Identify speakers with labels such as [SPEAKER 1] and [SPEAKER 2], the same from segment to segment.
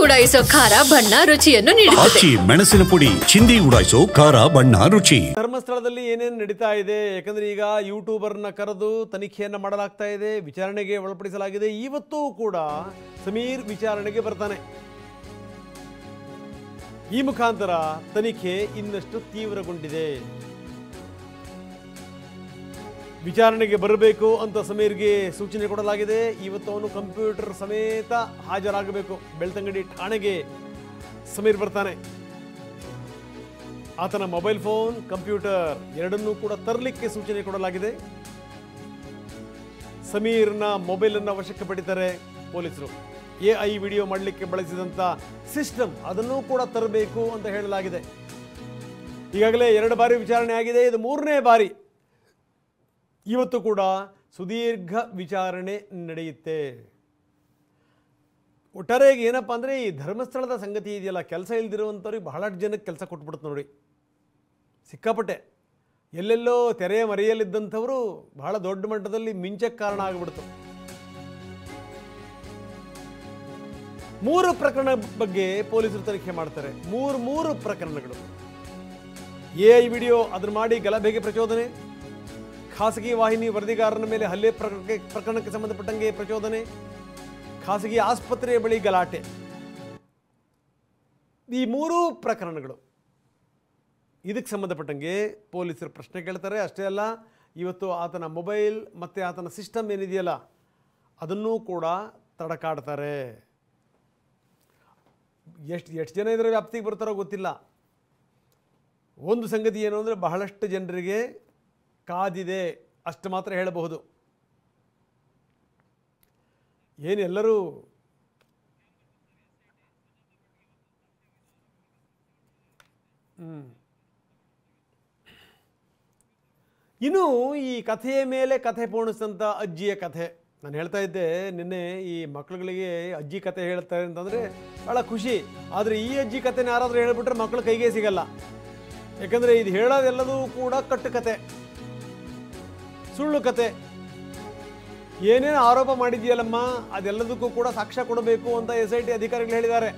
[SPEAKER 1] ಉಡಾಯಿಸೋ ಖಾರ ಬಣ್ಣ ರುಚಿಯನ್ನು ನೀಡುತ್ತದೆ.
[SPEAKER 2] ಮೆಣಸಿನ ಪುಡಿ ಚಿಂದಿ ಉಡಾಯಿಸೋ ಖಾರ ಬಣ್ಣ ರುಚಿ.
[SPEAKER 3] ಧರ್ಮಸ್ಥಳದಲ್ಲಿ ಏನೇನು ನಡೀತಾ ಇದೆ, ಯಾಕಂದ್ರೆ ಈಗ ಯೂಟ್ಯೂಬರ್ನ ಕರೆದು ತನಿಖೆಯನ್ನು ಮಾಡಲಾಗ್ತಾ ಇದೆ, ವಿಚಾರಣೆಗೆ ಒಳಪಡಿಸಲಾಗಿದೆ. ಇವತ್ತೂ ಕೂಡ ಸಮೀರ್ ವಿಚಾರಣೆಗೆ ಬರ್ತಾನೆ. ಈ ಮುಖಾಂತರ ತನಿಖೆ ಇನ್ನಷ್ಟು ತೀವ್ರಗೊಂಡಿದೆ. ವಿಚಾರಣೆಗೆ ಬರಬೇಕು ಅಂತ ಸಮೀರ್ಗೆ ಸೂಚನೆ ಕೊಡಲಾಗಿದೆ. ಇವತ್ತು ಅವನು ಕಂಪ್ಯೂಟರ್ ಸಮೇತ ಹಾಜರಾಗಬೇಕು. ಬೆಳ್ತಂಗಡಿ ಠಾಣೆಗೆ ಸಮೀರ್ ಬರ್ತಾನೆ. ಆತನ ಮೊಬೈಲ್ ಫೋನ್, ಕಂಪ್ಯೂಟರ್ ಎರಡನ್ನೂ ಕೂಡ ತರಲಿಕ್ಕೆ ಸೂಚನೆ ಕೊಡಲಾಗಿದೆ. ಸಮೀರ್ನ ಮೊಬೈಲನ್ನು ವಶಕ್ಕೆ ಪಡಿತಾರೆ ಪೊಲೀಸರು. AI ವಿಡಿಯೋ ಮಾಡಲಿಕ್ಕೆ ಬಳಸಿದಂಥ ಸಿಸ್ಟಮ್ ಅದನ್ನೂ ಕೂಡ ತರಬೇಕು ಅಂತ ಹೇಳಲಾಗಿದೆ. ಈಗಾಗಲೇ 2 ಬಾರಿ ವಿಚಾರಣೆ ಆಗಿದೆ. ಇದು 3ನೇ ಬಾರಿ. ಇವತ್ತು ಕೂಡ ಸುದೀರ್ಘ ವಿಚಾರಣೆ ನಡೆಯುತ್ತೆ. ಒಟ್ಟಾರೆಯಾಗಿ ಏನಪ್ಪ ಅಂದರೆ, ಈ ಧರ್ಮಸ್ಥಳದ ಸಂಗತಿ ಇದೆಯಲ್ಲ, ಕೆಲಸ ಇಲ್ದಿರುವಂಥವ್ರಿಗೆ ಬಹಳಷ್ಟು ಜನಕ್ಕೆ ಕೆಲಸ ಕೊಟ್ಬಿಡುತ್ತೆ ನೋಡಿ. ಸಿಕ್ಕಾಪಟ್ಟೆ ಎಲ್ಲೆಲ್ಲೋ ತೆರೆಯ ಮರೆಯಲ್ಲಿದ್ದಂಥವರು ಬಹಳ ದೊಡ್ಡ ಮಟ್ಟದಲ್ಲಿ ಮಿಂಚಕ್ಕೆ ಕಾರಣ ಆಗಿಬಿಡ್ತು. 3 ಪ್ರಕರಣ ಬಗ್ಗೆ ಪೊಲೀಸರು ತನಿಖೆ ಮಾಡ್ತಾರೆ. 3 ಪ್ರಕರಣಗಳು. AI ವಿಡಿಯೋ ಅದನ್ನು ಮಾಡಿ ಗಲಭೆಗೆ ಪ್ರಚೋದನೆ, ಖಾಸಗಿ ವಾಹಿನಿ ವರದಿಗಾರನ ಮೇಲೆ ಹಲ್ಲೆ ಪ್ರಕರಣಕ್ಕೆ ಸಂಬಂಧಪಟ್ಟಂಗೆ ಪ್ರಚೋದನೆ, ಖಾಸಗಿ ಆಸ್ಪತ್ರೆಯ ಬಳಿ ಗಲಾಟೆ. ಈ 3 ಪ್ರಕರಣಗಳು ಇದಕ್ಕೆ ಸಂಬಂಧಪಟ್ಟಂಗೆ ಪೊಲೀಸರು ಪ್ರಶ್ನೆ ಕೇಳ್ತಾರೆ. ಅಷ್ಟೇ ಅಲ್ಲ, ಇವತ್ತು ಆತನ ಮೊಬೈಲ್ ಮತ್ತು ಆತನ ಸಿಸ್ಟಮ್ ಏನಿದೆಯಲ್ಲ ಅದನ್ನೂ ಕೂಡ ತಡಕಾಡ್ತಾರೆ. ಎಷ್ಟು ಜನ ಇದರ ವ್ಯಾಪ್ತಿಗೆ ಬರ್ತಾರೋ ಗೊತ್ತಿಲ್ಲ. ಒಂದು ಸಂಗತಿ ಏನು ಅಂದರೆ, ಬಹಳಷ್ಟು ಜನರಿಗೆ ಕಾದಿದೆ, ಅಷ್ಟು ಮಾತ್ರ ಹೇಳಬಹುದು. ಏನೆಲ್ಲರೂ ಇನ್ನು ಈ ಕಥೆಯ ಮೇಲೆ ಕಥೆ ಪೋಣಿಸಿದಂಥ ಅಜ್ಜಿಯ ಕಥೆ ನಾನು ಹೇಳ್ತಾ ಇದ್ದೆ ನಿನ್ನೆ. ಈ ಮಕ್ಕಳುಗಳಿಗೆ ಅಜ್ಜಿ ಕಥೆ ಹೇಳ್ತಾರೆ ಅಂತಂದರೆ ಭಾಳ ಖುಷಿ. ಆದರೆ ಈ ಅಜ್ಜಿ ಕಥೆನ ಯಾರಾದರೂ ಹೇಳಿಬಿಟ್ರೆ ಮಕ್ಕಳು ಕೈಗೆ ಸಿಗಲ್ಲ. ಯಾಕಂದರೆ ಇದು ಹೇಳೋದೆಲ್ಲದೂ ಕೂಡ ಕಟ್ಟುಕತೆ, ಸುಳ್ಳು ಕತೆ. ಏನೇನು ಆರೋಪ ಮಾಡಿದೆಯಲ್ಲಮ್ಮ ಅದೆಲ್ಲದಕ್ಕೂ ಕೂಡ ಸಾಕ್ಷ್ಯ ಕೊಡಬೇಕು ಅಂತ SIT ಅಧಿಕಾರಿಗಳು ಹೇಳಿದ್ದಾರೆ.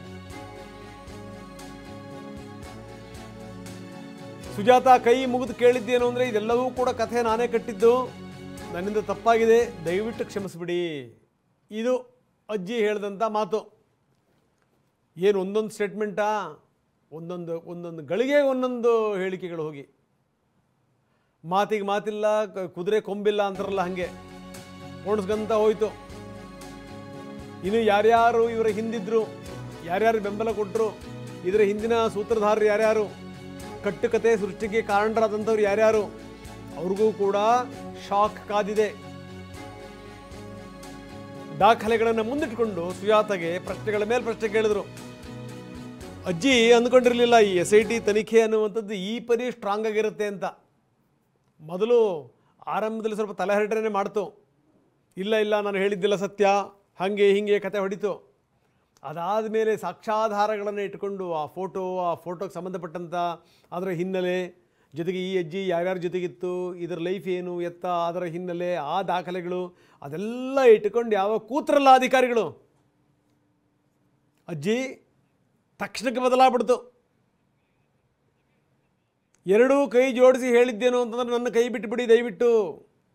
[SPEAKER 3] ಸುಜಾತ ಕೈ ಮುಗಿದು ಕೇಳಿದ್ದೇನು ಅಂದರೆ, ಇದೆಲ್ಲವೂ ಕೂಡ ಕಥೆ ನಾನೇ ಕಟ್ಟಿದ್ದು, ನನ್ನಿಂದ ತಪ್ಪಾಗಿದೆ, ದಯವಿಟ್ಟು ಕ್ಷಮಿಸ್ಬಿಡಿ. ಇದು ಅಜ್ಜಿ ಹೇಳಿದಂಥ ಮಾತು. ಏನು ಒಂದೊಂದು ಸ್ಟೇಟ್ಮೆಂಟಾ, ಒಂದೊಂದು ಗಳಿಗೆ ಒಂದೊಂದು ಹೇಳಿಕೆಗಳು ಹೋಗಿ, ಮಾತಿಗೆ ಮಾತಿಲ್ಲ, ಕುದುರೆ ಕೊಂಬಿಲ್ಲ ಅಂತಾರಲ್ಲ ಹಾಗೆ ಪೋಣಿಸ್ಕೊಂತ ಹೋಯ್ತು. ಇನ್ನು ಯಾರ್ಯಾರು ಇವರ ಹಿಂದಿದ್ರು, ಯಾರ್ಯಾರು ಬೆಂಬಲ ಕೊಟ್ಟರು, ಇದರ ಹಿಂದಿನ ಸೂತ್ರಧಾರರು ಯಾರ್ಯಾರು, ಕಟ್ಟುಕತೆ ಸೃಷ್ಟಿಗೆ ಕಾರಣರಾದಂಥವ್ರು ಯಾರ್ಯಾರು, ಅವ್ರಿಗೂ ಕೂಡ ಶಾಕ್ ಕಾದಿದೆ. ದಾಖಲೆಗಳನ್ನು ಮುಂದಿಟ್ಕೊಂಡು ಸುಜಾತಗೆ ಪ್ರಶ್ನೆಗಳ ಮೇಲೆ ಪ್ರಶ್ನೆ ಕೇಳಿದ್ರು. ಅಜ್ಜಿ ಅಂದ್ಕೊಂಡಿರಲಿಲ್ಲ ಈ SIT ತನಿಖೆ ಅನ್ನುವಂಥದ್ದು ಈ ಪರಿ ಸ್ಟ್ರಾಂಗ್ ಆಗಿರುತ್ತೆ ಅಂತ. ಮೊದಲು ಆರಂಭದಲ್ಲಿ ಸ್ವಲ್ಪ ತಲೆಹರಟನೆ ಮಾಡ್ತು. ಇಲ್ಲ ನಾನು ಹೇಳಿದ್ದಿಲ್ಲ ಸತ್ಯ, ಹಾಗೆ ಹೀಗೆ ಕತೆ ಹೊಡಿತು. ಅದಾದ ಮೇಲೆ ಸಾಕ್ಷ್ಯಾಧಾರಗಳನ್ನು ಇಟ್ಕೊಂಡು ಆ ಫೋಟೋಗೆ ಸಂಬಂಧಪಟ್ಟಂಥ ಅದರ ಹಿನ್ನೆಲೆ, ಜೊತೆಗೆ ಈ ಅಜ್ಜಿ ಯಾರ್ಯಾರ ಜೊತೆಗಿತ್ತು, ಇದರ ಲೈಫ್ ಏನು ಎತ್ತ, ಅದರ ಹಿನ್ನೆಲೆ, ಆ ದಾಖಲೆಗಳು ಅದೆಲ್ಲ ಇಟ್ಕೊಂಡು ಯಾವ ಕೂತ್ರಲ್ಲ ಅಧಿಕಾರಿಗಳು, ಅಜ್ಜಿ ತಕ್ಷಣಕ್ಕೆ ಬದಲಾಗ್ಬಿಡ್ತು. 2 ಕೈ ಜೋಡಿಸಿ ಹೇಳಿದ್ದೇನು ಅಂತಂದ್ರೆ, ನನ್ನ ಕೈ ಬಿಟ್ಟುಬಿಡಿ ದಯವಿಟ್ಟು,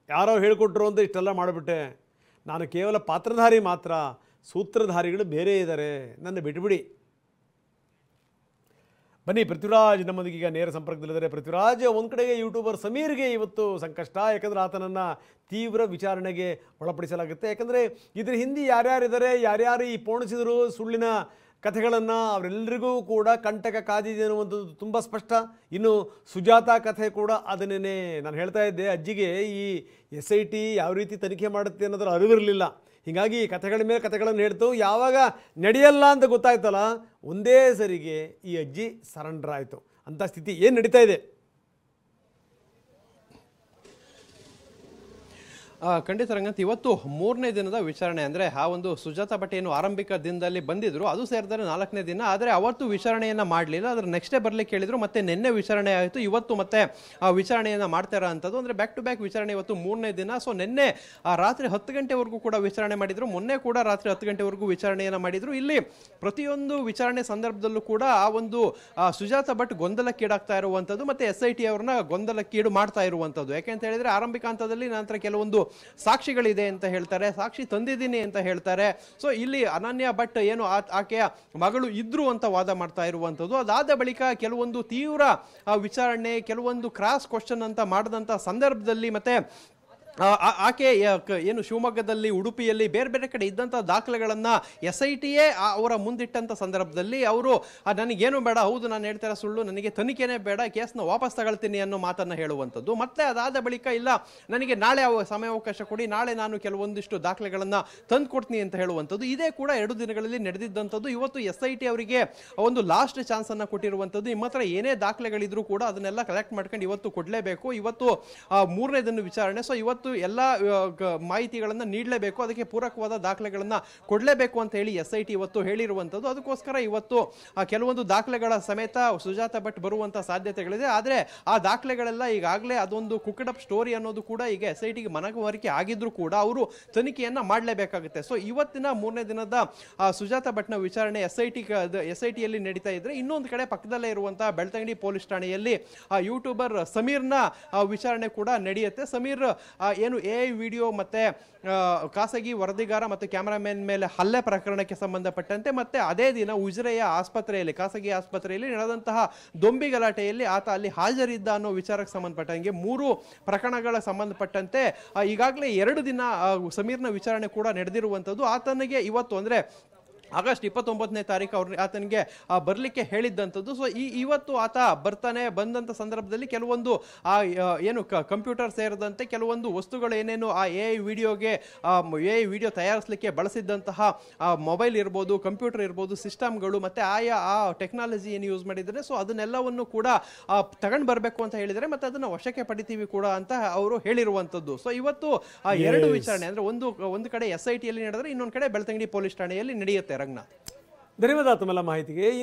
[SPEAKER 3] ಯಾರೋ ಹೇಳಿಕೊಟ್ರು ಅಂತ ಇಷ್ಟೆಲ್ಲ ಮಾಡಿಬಿಟ್ಟೆ, ನಾನು ಕೇವಲ ಪಾತ್ರಧಾರಿ ಮಾತ್ರ, ಸೂತ್ರಧಾರಿಗಳು ಬೇರೆ ಇದ್ದಾರೆ, ನನ್ನ ಬಿಟ್ಟುಬಿಡಿ. ಬನ್ನಿ, ಪೃಥ್ವಿರಾಜ್ ನಮ್ಮೊಂದಿಗೆ ನೇರ ಸಂಪರ್ಕದಲ್ಲಿದ್ದಾರೆ. ಪೃಥ್ವಿರಾಜ್, ಒಂದು ಕಡೆಗೆ ಯೂಟ್ಯೂಬರ್ ಸಮೀರ್ಗೆ ಇವತ್ತು ಸಂಕಷ್ಟ, ಯಾಕಂದರೆ ಆತನನ್ನು ತೀವ್ರ ವಿಚಾರಣೆಗೆ ಒಳಪಡಿಸಲಾಗುತ್ತೆ. ಯಾಕಂದರೆ ಇದ್ರ ಹಿಂದೆ ಯಾರ್ಯಾರಿದ್ದಾರೆ, ಯಾರ್ಯಾರು ಈ ಪೋಣಿಸಿದರು ಸುಳ್ಳಿನ ಕಥೆಗಳನ್ನು, ಅವರೆಲ್ಲರಿಗೂ ಕೂಡ ಕಂಟಕ ಕಾದಿದೆ ಅನ್ನುವಂಥದ್ದು ತುಂಬ ಸ್ಪಷ್ಟ. ಇನ್ನು ಸುಜಾತ ಕಥೆ ಕೂಡ ಅದನ್ನೇ. ನಾನು ಹೇಳ್ತಾ ಇದ್ದೆ, ಅಜ್ಜಿಗೆ ಈ SIT ಯಾವ ರೀತಿ ತನಿಖೆ ಮಾಡುತ್ತೆ ಅನ್ನೋದರ ಅರಿವಿರಲಿಲ್ಲ. ಹೀಗಾಗಿ ಕಥೆಗಳ ಮೇಲೆ ಕಥೆಗಳನ್ನು ಹೇಳ್ತು. ಯಾವಾಗ ನಡೆಯಲ್ಲ ಅಂತ ಗೊತ್ತಾಯ್ತಲ್ಲ, ಒಂದೇ ಸರಿಗೆ ಈ ಅಜ್ಜಿ ಸರೆಂಡರ್ ಆಯಿತು. ಅಂಥ ಸ್ಥಿತಿ ಏನು ನಡೀತಾ ಇದೆ?
[SPEAKER 4] ಖಂಡಿತ ರಂಗಂತ್, ಇವತ್ತು 3ನೇ ದಿನದ ವಿಚಾರಣೆ. ಅಂದ್ರೆ ಆ ಒಂದು ಸುಜಾತಾ ಭಟ್ ಏನು ಆರಂಭಿಕ ದಿನದಲ್ಲಿ ಬಂದಿದ್ರು, ಅದು ಸೇರಿದರೆ 4ನೇ ದಿನ. ಆದ್ರೆ ಅವತ್ತು ವಿಚಾರಣೆಯನ್ನ ಮಾಡಲಿಲ್ಲ, ಅದ್ರ ನೆಕ್ಸ್ಟ್ ಡೇ ಬರ್ಲಿಕ್ಕೆ ಹೇಳಿದ್ರು. ಮತ್ತೆ ನಿನ್ನೆ ವಿಚಾರಣೆ ಆಯಿತು, ಇವತ್ತು ಮತ್ತೆ ವಿಚಾರಣೆಯನ್ನ ಮಾಡ್ತಾರ ಅಂತದ್ದು. ಅಂದ್ರೆ ಬ್ಯಾಕ್ ಟು ಬ್ಯಾಕ್ ವಿಚಾರಣೆ, ಇವತ್ತು 3ನೇ ದಿನ. ಸೊ ನಿನ್ನೆ ರಾತ್ರಿ 10 ಗಂಟೆವರೆಗೂ ಕೂಡ ವಿಚಾರಣೆ ಮಾಡಿದ್ರು, ಮೊನ್ನೆ ಕೂಡ ರಾತ್ರಿ 10 ಗಂಟೆವರೆಗೂ ವಿಚಾರಣೆಯನ್ನ ಮಾಡಿದ್ರು. ಇಲ್ಲಿ ಪ್ರತಿಯೊಂದು ವಿಚಾರಣೆ ಸಂದರ್ಭದಲ್ಲೂ ಕೂಡ ಆ ಒಂದು ಸುಜಾತಾ ಭಟ್ ಗೊಂದಲಕ್ಕೀಡಾಗ್ತಾ ಇರುವಂತದ್ದು, ಮತ್ತೆ SIT ಅವ್ರನ್ನ ಗೊಂದಲಕ್ಕೀಡು ಮಾಡ್ತಾ ಇರುವಂತದ್ದು. ಯಾಕೆಂತ ಹೇಳಿದ್ರೆ ಆರಂಭಿಕ ಹಂತದಲ್ಲಿ ನಂತರ ಕೆಲವೊಂದು ಸಾಕ್ಷಿಗಳಿದೆ ಅಂತ ಹೇಳ್ತಾರೆ, ಸಾಕ್ಷಿ ತಂದಿದ್ದೀನಿ ಅಂತ ಹೇಳ್ತಾರೆ. ಸೊ ಇಲ್ಲಿ ಅನನ್ಯ ಭಟ್ ಏನು ಆಕೆಯ ಮಗಳು ಇದ್ರು ಅಂತ ವಾದ ಮಾಡ್ತಾ ಇರುವಂತದ್ದು. ಅದಾದ ಬಳಿಕ ಕೆಲವೊಂದು ತೀವ್ರ ವಿಚಾರಣೆ, ಕೆಲವೊಂದು ಕ್ರಾಸ್ ಕ್ವಶನ್ ಅಂತ ಮಾಡಿದಂತ ಸಂದರ್ಭದಲ್ಲಿ ಮತ್ತೆ ಆಕೆ ಏನು ಶಿವಮೊಗ್ಗದಲ್ಲಿ, ಉಡುಪಿಯಲ್ಲಿ, ಬೇರೆ ಬೇರೆ ಕಡೆ ಇದ್ದಂಥ ದಾಖಲೆಗಳನ್ನ SITಯೇ ಅವರ ಮುಂದಿಟ್ಟಂತ ಸಂದರ್ಭದಲ್ಲಿ ಅವರು ನನಗೇನು ಬೇಡ, ಹೌದು ನಾನು ಹೇಳ್ತಾರ ಸುಳ್ಳು, ನನಗೆ ತನಿಖೆನೇ ಬೇಡ, ಕೇಸ್ನ ವಾಪಸ್ ತಗೊಳ್ತೀನಿ ಅನ್ನೋ ಮಾತನ್ನ ಹೇಳುವಂಥದ್ದು. ಮತ್ತೆ ಅದಾದ ಬಳಿಕ ಇಲ್ಲ ನನಗೆ ನಾಳೆ ಸಮಯಾವಕಾಶ ಕೊಡಿ, ನಾಳೆ ನಾನು ಕೆಲವೊಂದಿಷ್ಟು ದಾಖಲೆಗಳನ್ನ ತಂದು ಕೊಡ್ತೀನಿ ಅಂತ ಹೇಳುವಂಥದ್ದು. ಇದೇ ಕೂಡ 2 ದಿನಗಳಲ್ಲಿ ನಡೆದಿದ್ದಂಥದ್ದು. ಇವತ್ತು SIT ಅವರಿಗೆ ಒಂದು ಲಾಸ್ಟ್ ಚಾನ್ಸ್ ಅನ್ನ ಕೊಟ್ಟಿರುವಂಥದ್ದು. ನಿಮ್ಮ ಹತ್ರ ಏನೇ ದಾಖಲೆಗಳಿದ್ರು ಕೂಡ ಅದನ್ನೆಲ್ಲ ಕಲೆಕ್ಟ್ ಮಾಡ್ಕೊಂಡು ಇವತ್ತು ಕೊಡಲೇಬೇಕು. ಇವತ್ತು 3ನೇ ದಿನ ವಿಚಾರಣೆ. ಸೊ ಇವತ್ತು ಎಲ್ಲ ಮಾಹಿತಿಗಳನ್ನ ನೀಡಲೇಬೇಕು, ಅದಕ್ಕೆ ಪೂರಕವಾದ ದಾಖಲೆಗಳನ್ನ ಕೊಡಲೇಬೇಕು ಅಂತ ಹೇಳಿ SIT ಇವತ್ತು ಹೇಳಿರುವಂತದ್ದು. ಅದಕ್ಕೋಸ್ಕರ ಇವತ್ತು ಕೆಲವೊಂದು ದಾಖಲೆಗಳ ಸಮೇತ ಸುಜಾತಾ ಭಟ್ ಬರುವಂತ ಸಾಧ್ಯತೆಗಳಿದೆ. ಆದ್ರೆ ಆ ದಾಖಲೆಗಳೆಲ್ಲ ಈಗಾಗಲೇ ಅದೊಂದು ಕುಕ್ಡ್ ಅಪ್ ಸ್ಟೋರಿ ಅನ್ನೋದು ಕೂಡ ಈಗ SITಗೆ ಮನವರಿಕೆ ಆಗಿದ್ರು ಕೂಡ ಅವರು ತನಿಖೆಯನ್ನ ಮಾಡಲೇಬೇಕಾಗುತ್ತೆ. ಸೊ ಇವತ್ತಿನ 3ನೇ ದಿನದ ಸುಜಾತಾ ಭಟ್ನ ವಿಚಾರಣೆ SITಯಲ್ಲಿ ನಡೀತಾ ಇದ್ರೆ, ಇನ್ನೊಂದು ಕಡೆ ಪಕ್ಕದಲ್ಲೇ ಇರುವಂತಹ ಬೆಳ್ತಂಗಡಿ ಪೊಲೀಸ್ ಠಾಣೆಯಲ್ಲಿ ಯೂಟ್ಯೂಬರ್ ಸಮೀರ್ನ ವಿಚಾರಣೆ ಕೂಡ ನಡೆಯುತ್ತೆ. ಸಮೀರ್ ಏನು AI ವಿಡಿಯೋ ಮತ್ತೆ ಖಾಸಗಿ ವರದಿಗಾರ ಮತ್ತು ಕ್ಯಾಮರಾಮನ್ ಮೇಲೆ ಹಲ್ಲೆ ಪ್ರಕರಣಕ್ಕೆ ಸಂಬಂಧಪಟ್ಟಂತೆ, ಮತ್ತೆ ಅದೇ ದಿನ ಉಜಿರೆಯ ಆಸ್ಪತ್ರೆಯಲ್ಲಿ, ಖಾಸಗಿ ಆಸ್ಪತ್ರೆಯಲ್ಲಿ ನಡೆದಂತಹ ದೊಂಬಿ ಗಲಾಟೆಯಲ್ಲಿ ಆತ ಅಲ್ಲಿ ಹಾಜರಿದ್ದ ಅನ್ನೋ ವಿಚಾರಕ್ಕೆ ಸಂಬಂಧಪಟ್ಟಂಗೆ 3 ಪ್ರಕರಣಗಳ ಸಂಬಂಧಪಟ್ಟಂತೆ ಈಗಾಗಲೇ 2 ದಿನ ಸಮೀರ್ನ ವಿಚಾರಣೆ ಕೂಡ ನಡೆದಿರುವಂಥದ್ದು. ಆತನಿಗೆ ಇವತ್ತು ಅಂದ್ರೆ ಆಗಸ್ಟ್ 29ನೇ ತಾರೀಕು ಆತನಿಗೆ ಬರಲಿಕ್ಕೆ ಹೇಳಿದ್ದಂಥದ್ದು. ಸೊ ಇವತ್ತು ಆತ ಬಂದಂಥ ಸಂದರ್ಭದಲ್ಲಿ ಕೆಲವೊಂದು ಏನು ಕಂಪ್ಯೂಟರ್ ಸೇರಿದಂತೆ ಕೆಲವೊಂದು ವಸ್ತುಗಳು ಏನೇನು ಆ AI ವಿಡಿಯೋ ತಯಾರಿಸಲಿಕ್ಕೆ ಬಳಸಿದ್ದಂತಹ ಮೊಬೈಲ್ ಇರ್ಬೋದು, ಕಂಪ್ಯೂಟರ್ ಇರ್ಬೋದು, ಸಿಸ್ಟಮ್ಗಳು, ಮತ್ತೆ ಆ ಟೆಕ್ನಾಲಜಿ ಏನು ಯೂಸ್ ಮಾಡಿದ್ದಾರೆ, ಸೊ ಅದನ್ನೆಲ್ಲವನ್ನು ಕೂಡ ತಗೊಂಡು ಬರಬೇಕು ಅಂತ ಹೇಳಿದರೆ, ಮತ್ತೆ ಅದನ್ನು ವಶಕ್ಕೆ ಪಡಿತೀವಿ ಕೂಡ ಅಂತ ಅವರು ಹೇಳಿರುವಂಥದ್ದು. ಸೊ ಇವತ್ತು 2 ವಿಚಾರಣೆ ಅಂದ್ರೆ ಒಂದು ಕಡೆ SITಯಲ್ಲಿ ನಡೆದರೆ, ಇನ್ನೊಂದು ಕಡೆ ಬೆಳ್ತಂಗಡಿ ಪೊಲೀಸ್ ಠಾಣೆಯಲ್ಲಿ ನಡೆಯುತ್ತೆ. ರಂಗನಾಥ್,
[SPEAKER 3] ಧನ್ಯವಾದ ತಮ್ಮೆಲ್ಲ ಮಾಹಿತಿಗೆ.